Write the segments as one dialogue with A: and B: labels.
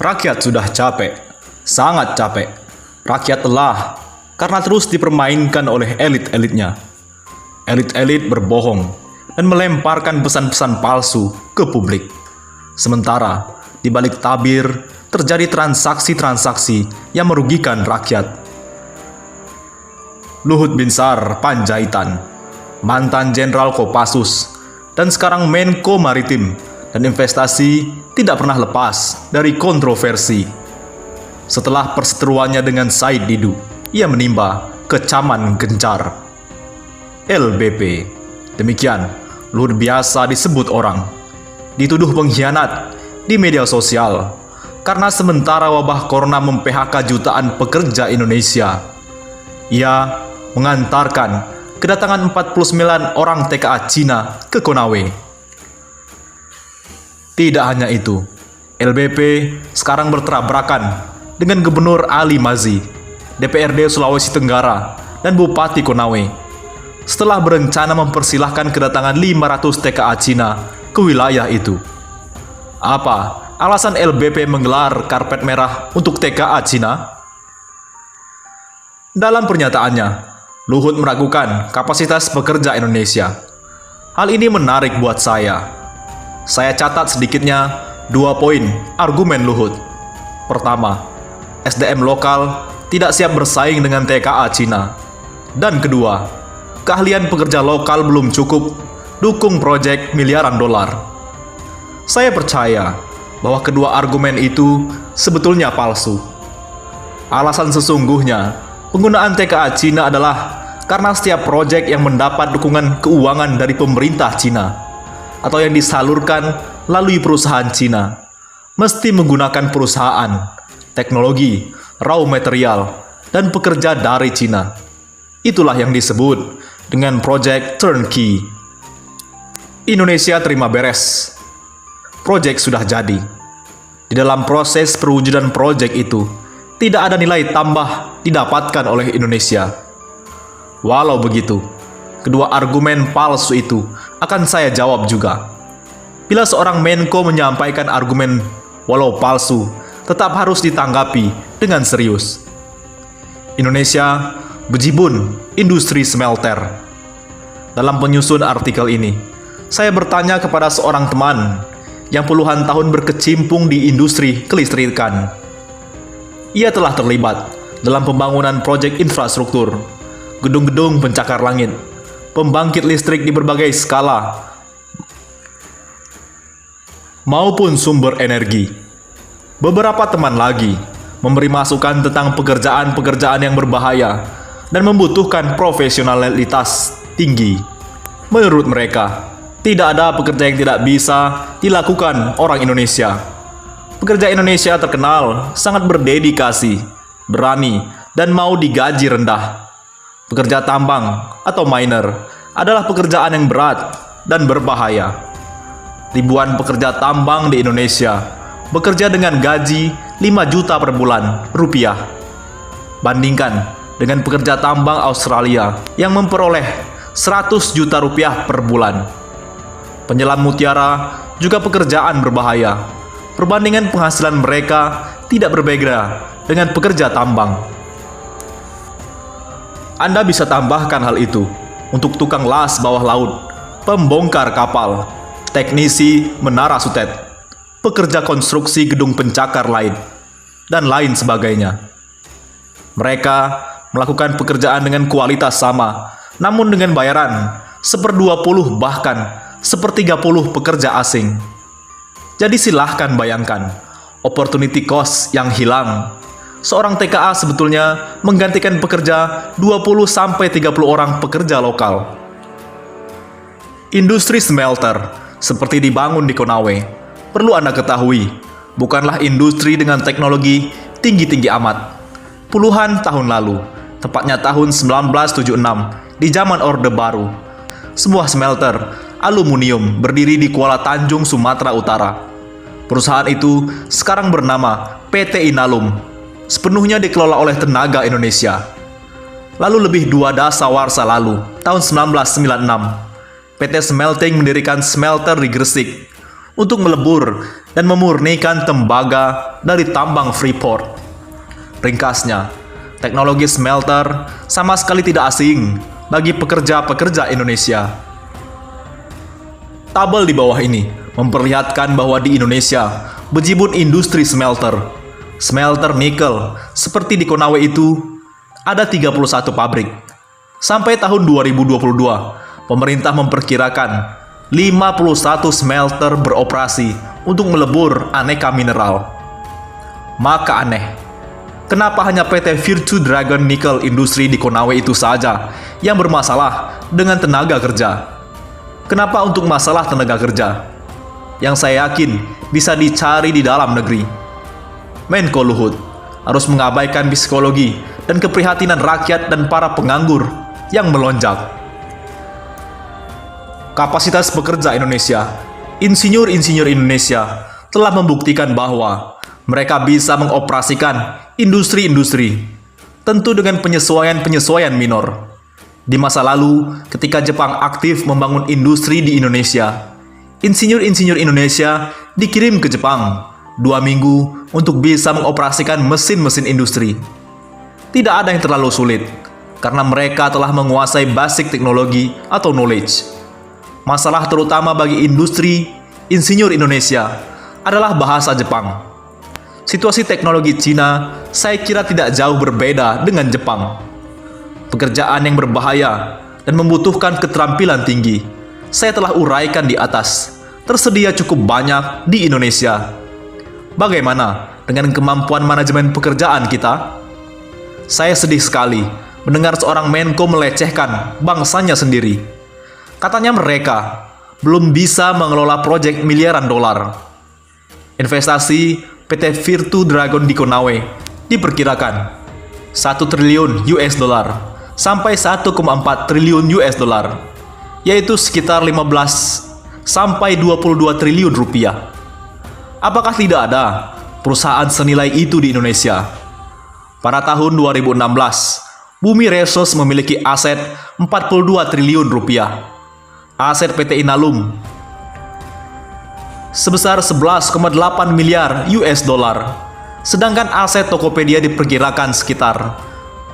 A: Rakyat sudah capek, sangat capek. Rakyat lelah karena terus dipermainkan oleh elit-elitnya. Elit-elit berbohong dan melemparkan pesan-pesan palsu ke publik. Sementara di balik tabir terjadi transaksi-transaksi yang merugikan rakyat. Luhut Binsar Panjaitan, mantan Jenderal Kopassus, dan sekarang Menko Maritim dan Investasi tidak pernah lepas dari kontroversi. Setelah perseteruannya dengan Said Didu, ia menimba kecaman gencar. LBP, demikian luar biasa disebut orang. Dituduh pengkhianat di media sosial karena sementara wabah corona mem-PHK jutaan pekerja Indonesia. Ia mengantarkan kedatangan 49 orang TKA Cina ke Konawe. Tidak hanya itu, LBP sekarang bertabrakan dengan Gubernur Ali Mazi, DPRD Sulawesi Tenggara, dan Bupati Konawe setelah berencana mempersilahkan kedatangan 500 TKA Cina ke wilayah itu. Apa alasan LBP menggelar karpet merah untuk TKA Cina? Dalam pernyataannya, Luhut meragukan kapasitas pekerja Indonesia. Hal ini menarik buat saya. Saya catat sedikitnya 2 poin argumen Luhut. Pertama, SDM lokal tidak siap bersaing dengan TKA Cina. Dan kedua, keahlian pekerja lokal belum cukup dukung proyek miliaran dolar. Saya percaya bahwa kedua argumen itu sebetulnya palsu. Alasan sesungguhnya penggunaan TKA Cina adalah karena setiap proyek yang mendapat dukungan keuangan dari pemerintah Cina atau yang disalurkan melalui perusahaan Cina mesti menggunakan perusahaan, teknologi, raw material, dan pekerja dari Cina. Itulah yang disebut dengan proyek turnkey. Indonesia terima beres. Proyek sudah jadi. Di dalam proses perwujudan proyek itu, tidak ada nilai tambah didapatkan oleh Indonesia. Walau begitu, kedua argumen palsu itu akan saya jawab juga. Bila seorang Menko menyampaikan argumen walau palsu, tetap harus ditanggapi dengan serius. Indonesia bejibun industri smelter. Dalam penyusun artikel ini, saya bertanya kepada seorang teman yang puluhan tahun berkecimpung di industri kelistrikan. Ia telah terlibat dalam pembangunan proyek infrastruktur, gedung-gedung pencakar langit, pembangkit listrik di berbagai skala, maupun sumber energi. Beberapa teman lagi memberi masukan tentang pekerjaan-pekerjaan yang berbahaya dan membutuhkan profesionalitas tinggi. Menurut mereka, tidak ada pekerja yang tidak bisa dilakukan orang Indonesia. Pekerja Indonesia terkenal sangat berdedikasi, berani, dan mau digaji rendah. Pekerja tambang atau miner adalah pekerjaan yang berat dan berbahaya. Ribuan pekerja tambang di Indonesia bekerja dengan gaji 5 juta per bulan rupiah. Bandingkan dengan pekerja tambang Australia yang memperoleh 100 juta rupiah per bulan. Penyelam mutiara juga pekerjaan berbahaya. Perbandingan penghasilan mereka tidak berbeda dengan pekerja tambang. Anda bisa tambahkan hal itu untuk tukang las bawah laut, pembongkar kapal, teknisi menara sutet, pekerja konstruksi gedung pencakar lain, dan lain sebagainya. Mereka melakukan pekerjaan dengan kualitas sama, namun dengan bayaran 1/20 bahkan 1/30 pekerja asing. Jadi silahkan bayangkan opportunity cost yang hilang. Seorang TKA sebetulnya menggantikan pekerja 20-30 orang pekerja lokal. Industri smelter seperti dibangun di Konawe, perlu Anda ketahui, bukanlah industri dengan teknologi tinggi-tinggi amat. Puluhan tahun lalu, tepatnya tahun 1976, di zaman Orde Baru, sebuah smelter aluminium berdiri di Kuala Tanjung, Sumatera Utara. Perusahaan itu sekarang bernama PT Inalum, sepenuhnya dikelola oleh tenaga Indonesia. Lalu lebih 2 dasawarsa lalu, tahun 1996, PT Smelting mendirikan smelter di Gresik untuk melebur dan memurnikan tembaga dari tambang Freeport. Ringkasnya, teknologi smelter sama sekali tidak asing bagi pekerja-pekerja Indonesia. Tabel di bawah ini memperlihatkan bahwa di Indonesia bejibun industri smelter. Smelter nikel seperti di Konawe itu ada 31 pabrik. Sampai tahun 2022, pemerintah memperkirakan 51 smelter beroperasi untuk melebur aneka mineral. Maka aneh, kenapa hanya PT Virtu Dragon Nickel Industri di Konawe itu saja yang bermasalah dengan tenaga kerja? Kenapa untuk masalah tenaga kerja, yang saya yakin bisa dicari di dalam negeri, Menko Luhut harus mengabaikan psikologi dan keprihatinan rakyat dan para penganggur yang melonjak. Kapasitas pekerja Indonesia, insinyur-insinyur Indonesia telah membuktikan bahwa mereka bisa mengoperasikan industri-industri, tentu dengan penyesuaian-penyesuaian minor. Di masa lalu, ketika Jepang aktif membangun industri di Indonesia, insinyur-insinyur Indonesia dikirim ke Jepang 2 minggu untuk bisa mengoperasikan mesin-mesin industri. Tidak ada yang terlalu sulit, karena mereka telah menguasai basic teknologi atau knowledge. Masalah terutama bagi industri insinyur Indonesia adalah bahasa Jepang. Situasi teknologi Cina saya kira tidak jauh berbeda dengan Jepang. Pekerjaan yang berbahaya dan membutuhkan keterampilan tinggi, saya telah uraikan di atas, tersedia cukup banyak di Indonesia. Bagaimana dengan kemampuan manajemen pekerjaan kita? Saya sedih sekali mendengar seorang Menko melecehkan bangsanya sendiri. Katanya mereka belum bisa mengelola proyek miliaran dolar. Investasi PT Virtu Dragon di Konawe diperkirakan 1 triliun US dollar sampai 1,4 triliun US dollar, yaitu sekitar 15 sampai 22 triliun rupiah. Apakah tidak ada perusahaan senilai itu di Indonesia? Pada tahun 2016, Bumi Resource memiliki aset 42 triliun rupiah. Aset PT Inalum sebesar 11,8 miliar US dollar. Sedangkan aset Tokopedia diperkirakan sekitar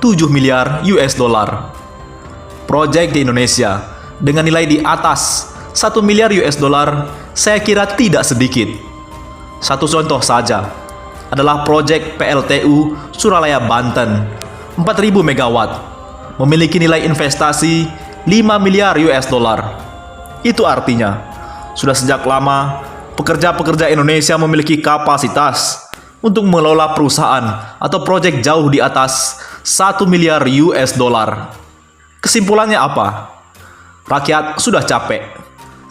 A: 7 miliar US dollar. Proyek di Indonesia dengan nilai di atas 1 miliar US dollar saya kira tidak sedikit. Satu contoh saja adalah proyek PLTU Suralaya Banten 4.000 megawatt memiliki nilai investasi 5 miliar US dollar. Itu artinya sudah sejak lama pekerja-pekerja Indonesia memiliki kapasitas untuk mengelola perusahaan atau proyek jauh di atas 1 miliar US dollar. Kesimpulannya apa? Rakyat sudah capek,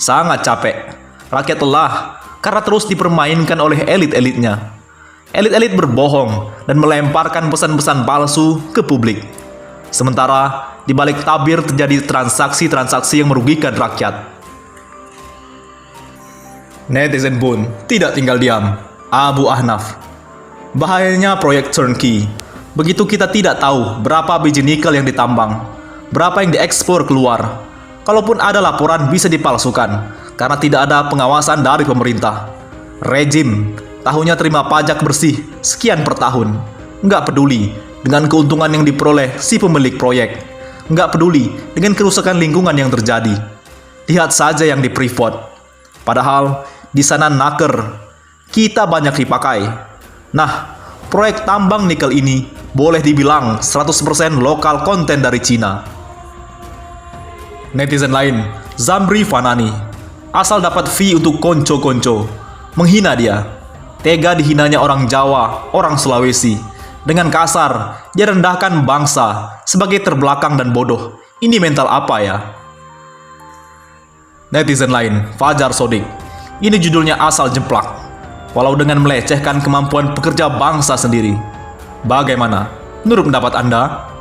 A: sangat capek. Rakyat lelah karena terus dipermainkan oleh elit-elitnya. Elit-elit berbohong dan melemparkan pesan-pesan palsu ke publik. Sementara di balik tabir terjadi transaksi-transaksi yang merugikan rakyat. Netizen pun tidak tinggal diam. Abu Ahnaf. Bahayanya proyek turnkey. Begitu kita tidak tahu berapa biji nikel yang ditambang, berapa yang diekspor keluar. Kalaupun ada laporan bisa dipalsukan karena tidak ada pengawasan dari pemerintah. Rejim tahunnya terima pajak bersih sekian per tahun. Nggak peduli dengan keuntungan yang diperoleh si pemilik proyek. Nggak peduli dengan kerusakan lingkungan yang terjadi. Lihat saja yang di Freeport. Padahal di sana naker, kita banyak dipakai. Nah, proyek tambang nikel ini boleh dibilang 100% lokal konten dari Cina. Netizen lain, Zamri Fanani, asal dapat fee untuk konco-konco, menghina dia. Tega dihinanya orang Jawa, orang Sulawesi. Dengan kasar, dia rendahkan bangsa sebagai terbelakang dan bodoh. Ini mental apa ya? Netizen lain, Fajar Sodik, ini judulnya asal jemplak. Walau dengan melecehkan kemampuan pekerja bangsa sendiri. Bagaimana? Menurut pendapat Anda?